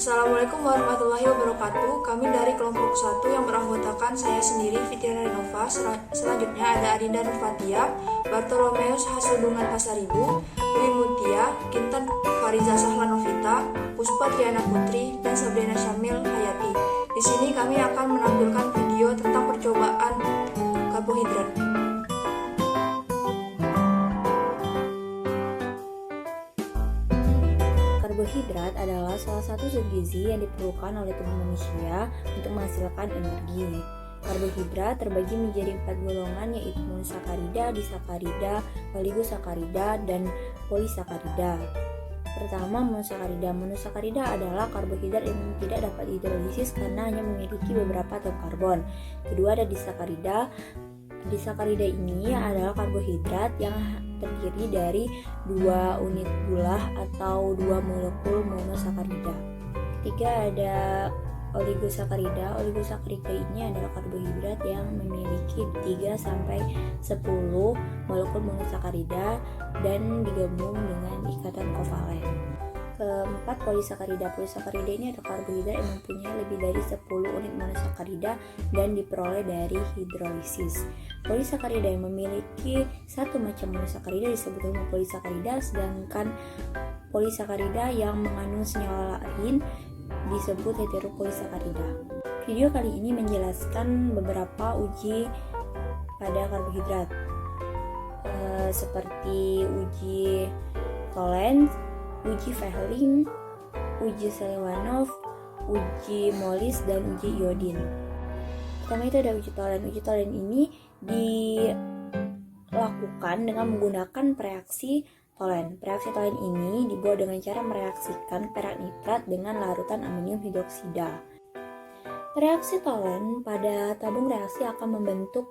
Assalamualaikum warahmatullahi wabarakatuh. Kami dari kelompok 1 yang beranggotakan saya sendiri, Fitria Renova. Selanjutnya ada Adinda Nurfatia, Bartolomeus Hasudungan Pasaribu, Dwi Mutia, Kintan Fariza Sahlanovita, Puspa Triana Putri, dan Sabrina Syamil Hayati. Di sini kami akan menampilkan video tentang percobaan karbohidrat. Karbohidrat adalah salah satu zat gizi yang diperlukan oleh tubuh manusia untuk menghasilkan energi. Karbohidrat terbagi menjadi 4 golongan, yaitu monosakarida, disakarida, oligosakarida, dan polisakarida. Pertama, monosakarida. Monosakarida adalah karbohidrat yang tidak dapat dihidrolisis karena hanya memiliki beberapa atom karbon. Kedua, ada disakarida. Disakarida ini adalah karbohidrat yang terdiri dari 2 unit gula atau 2 molekul monosakarida. Ketiga, ada oligosakarida. Oligosakarida ini adalah karbohidrat yang memiliki 3-10 molekul monosakarida dan digabung dengan ikatan kovalen. Keempat, polisakarida. Polisakarida ini adalah karbohidrat yang mempunyai lebih dari 10 unit monosakarida dan diperoleh dari hidrolisis. Polisakarida yang memiliki satu macam monosakarida disebut homopolisakarida, sedangkan polisakarida yang mengandung senyawa lain disebut heteropolisakarida. Video kali ini menjelaskan beberapa uji pada karbohidrat, seperti uji Tollens, uji Fehling, uji Seliwanov, uji Molis, dan uji iodin. Pertama itu ada uji Tollens. Uji Tollens ini dilakukan dengan menggunakan reaksi Tollens. Reaksi Tollens ini dibuat dengan cara mereaksikan perak nitrat dengan larutan amonium hidroksida. Reaksi Tollens pada tabung reaksi akan membentuk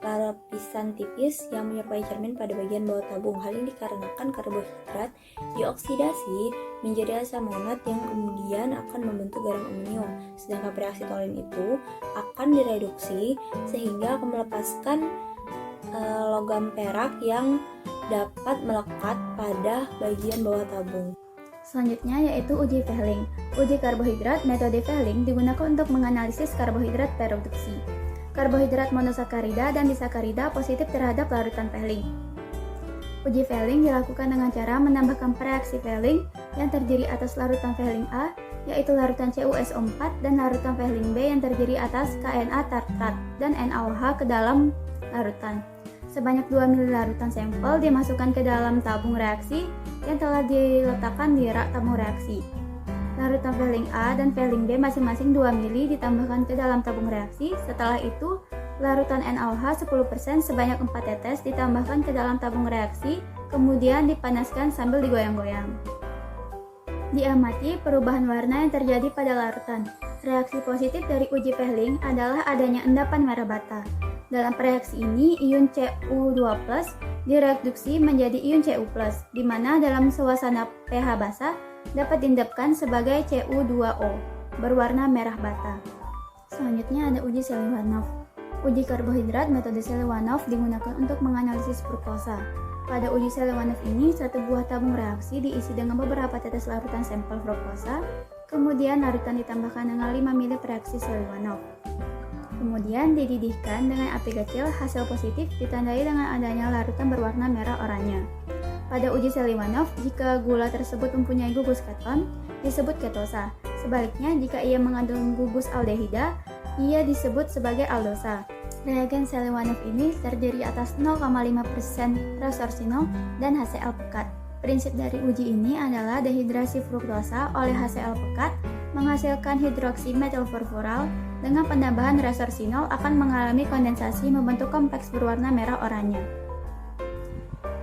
lapisan tipis yang menyerupai cermin pada bagian bawah tabung. Hal ini dikarenakan karbohidrat dioksidasi menjadi asam monat yang kemudian akan membentuk garam amonium. Sedangkan reaksi Tollens itu akan direduksi sehingga akan melepaskan logam perak yang dapat melekat pada bagian bawah tabung. Selanjutnya yaitu uji Fehling. Uji karbohidrat, metode Fehling digunakan untuk menganalisis karbohidrat pereduksi. Karbohidrat monosakarida dan disakarida positif terhadap larutan Fehling. Uji Fehling dilakukan dengan cara menambahkan reaksi Fehling yang terdiri atas larutan Fehling A, yaitu larutan CuSO4, dan larutan Fehling B yang terdiri atas KNA tartrat dan NaOH ke dalam larutan. Sebanyak 2 ml larutan sampel dimasukkan ke dalam tabung reaksi yang telah diletakkan di rak tabung reaksi. Larutan Fehling A dan Fehling B masing-masing 2 ml ditambahkan ke dalam tabung reaksi. Setelah itu, larutan NaOH 10% sebanyak 4 tetes ditambahkan ke dalam tabung reaksi, kemudian dipanaskan sambil digoyang-goyang. Diamati perubahan warna yang terjadi pada larutan. Reaksi positif dari uji Fehling adalah adanya endapan merah bata. Dalam reaksi ini, ion Cu2+ direduksi menjadi ion Cu+, di mana dalam suasana pH basa dapat diendapkan sebagai Cu2O berwarna merah bata. Selanjutnya ada uji Seliwanov. Uji karbohidrat metode Seliwanov digunakan untuk menganalisis fruktosa. Pada uji Seliwanov ini, satu buah tabung reaksi diisi dengan beberapa tetes larutan sampel fruktosa, kemudian larutan ditambahkan dengan 5 ml reaksi Seliwanov. Kemudian dididihkan dengan api kecil. Hasil positif ditandai dengan adanya larutan berwarna merah oranye. Pada uji Seliwanov, jika gula tersebut mempunyai gugus keton, disebut ketosa. Sebaliknya, jika ia mengandung gugus aldehida, ia disebut sebagai aldosa. Reagen Seliwanov ini terdiri atas 0,5% resorsinol dan HCl pekat. Prinsip dari uji ini adalah dehidrasi fruktosa oleh HCl pekat menghasilkan hidroksi metilfurfural dengan penambahan resorsinol akan mengalami kondensasi membentuk kompleks berwarna merah oranye.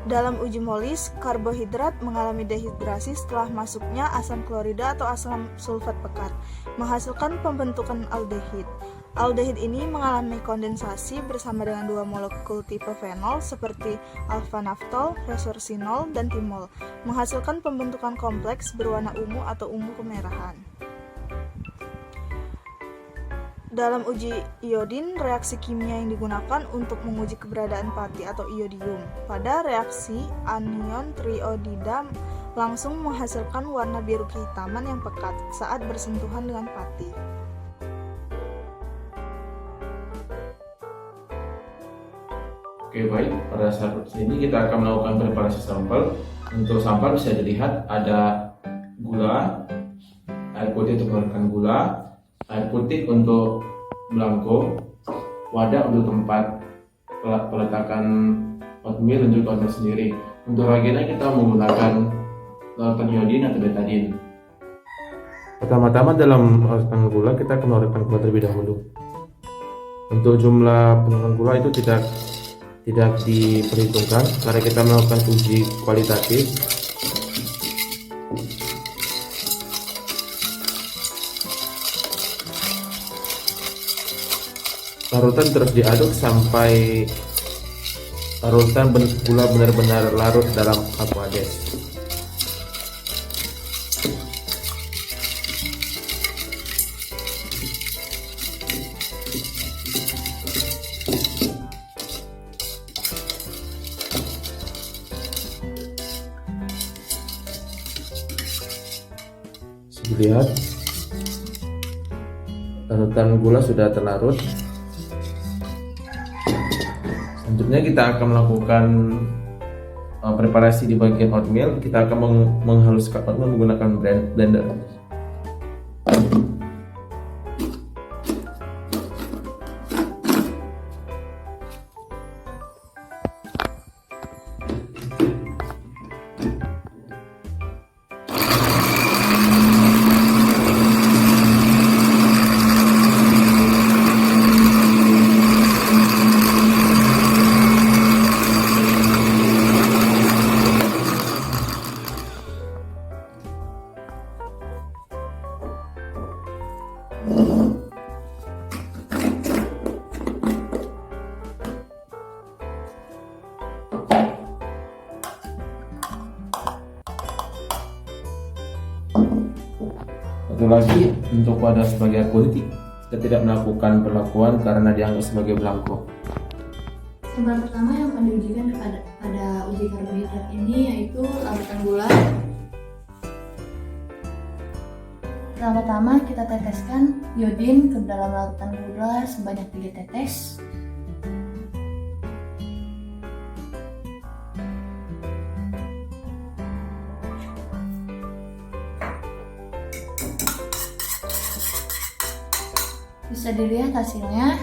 Dalam uji Molis, karbohidrat mengalami dehidrasi setelah masuknya asam klorida atau asam sulfat pekat, menghasilkan pembentukan aldehid. Aldehid ini mengalami kondensasi bersama dengan 2 molekul tipe fenol seperti alfa-naftol, resorsinol, dan timol, menghasilkan pembentukan kompleks berwarna ungu atau ungu kemerahan. Dalam uji iodin, reaksi kimia yang digunakan untuk menguji keberadaan pati atau iodium. Pada reaksi anion triiodida langsung menghasilkan warna biru kehitaman yang pekat saat bersentuhan dengan pati. Oke, baik, pada saat ini kita akan melakukan preparasi sampel. Untuk sampel bisa dilihat ada gula, air putih untuk mengeluarkan gula, air putih untuk belangko, wadah untuk tempat peletakan oatmeal dan juga oatmeal sendiri. Untuk reagennya kita menggunakan larutan iodin atau betadine. Pertama-tama dalam larutan gula kita akan mengeluarkan gula terlebih dahulu. Untuk jumlah pengeluaran gula itu tidak diperhitungkan karena kita melakukan uji kualitatif. Larutan terus diaduk sampai larutan gula benar-benar larut dalam aqueous. Lihat, larutan gula sudah terlarut. Selanjutnya kita akan melakukan preparasi di bagian oatmeal. Kita akan menghaluskan oatmeal menggunakan blender. Satu lagi, untuk wadah sebagai air putih kita tidak melakukan perlakuan karena dianggap sebagai belangko. Sampel pertama yang akan diujikan pada uji karbohidrat ini yaitu larutan gula. Pertama-tama kita teteskan iodin ke dalam larutan gula sebanyak 3 tetes. Bisa dilihat hasilnya.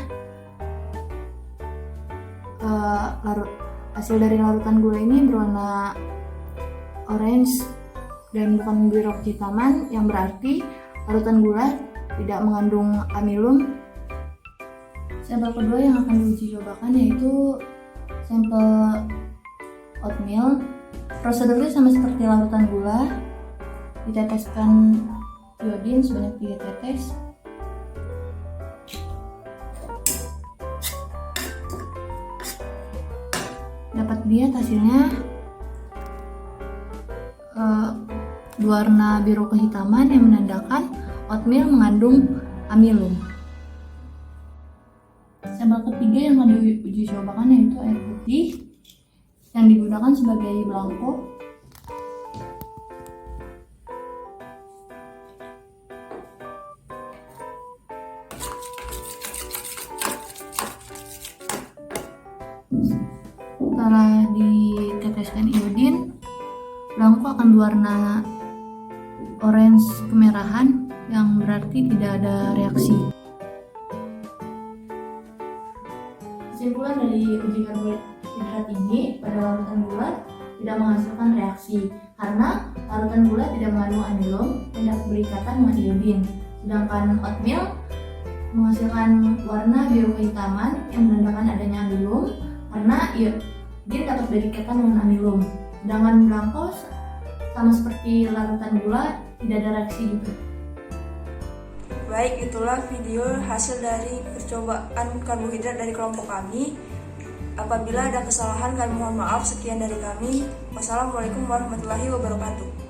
Hasil dari larutan gula ini berwarna orange dan bukan biru kehitaman, yang berarti larutan gula tidak mengandung amilum. Sampel kedua yang akan diuji cobakan yaitu sampel oatmeal. Prosedurnya sama seperti larutan gula, diteteskan iodin sebanyak 3 tetes. Dapat dilihat hasilnya berwarna biru kehitaman yang menandakan oatmeal mengandung amilum. Sampel ketiga yang akan diuji cobakan yaitu air putih yang digunakan sebagai belangko. Setelah diteteskan iodin, belangko akan berwarna orange kemerahan yang berarti tidak ada reaksi. Kesimpulan dari uji karbohidrat ini pada larutan gula tidak menghasilkan reaksi karena larutan gula tidak mengandung amilum dan dapat berikatan dengan iodin. Sedangkan oatmeal menghasilkan warna biru kehitaman yang menandakan adanya amilum karena dia dapat berikatan dengan amilum. Sedangkan belangko sama seperti larutan gula tidak ada reaksi juga. Baik, itulah video hasil dari percobaan karbohidrat dari kelompok kami. Apabila ada kesalahan kami mohon maaf. Sekian dari kami. Wassalamualaikum warahmatullahi wabarakatuh.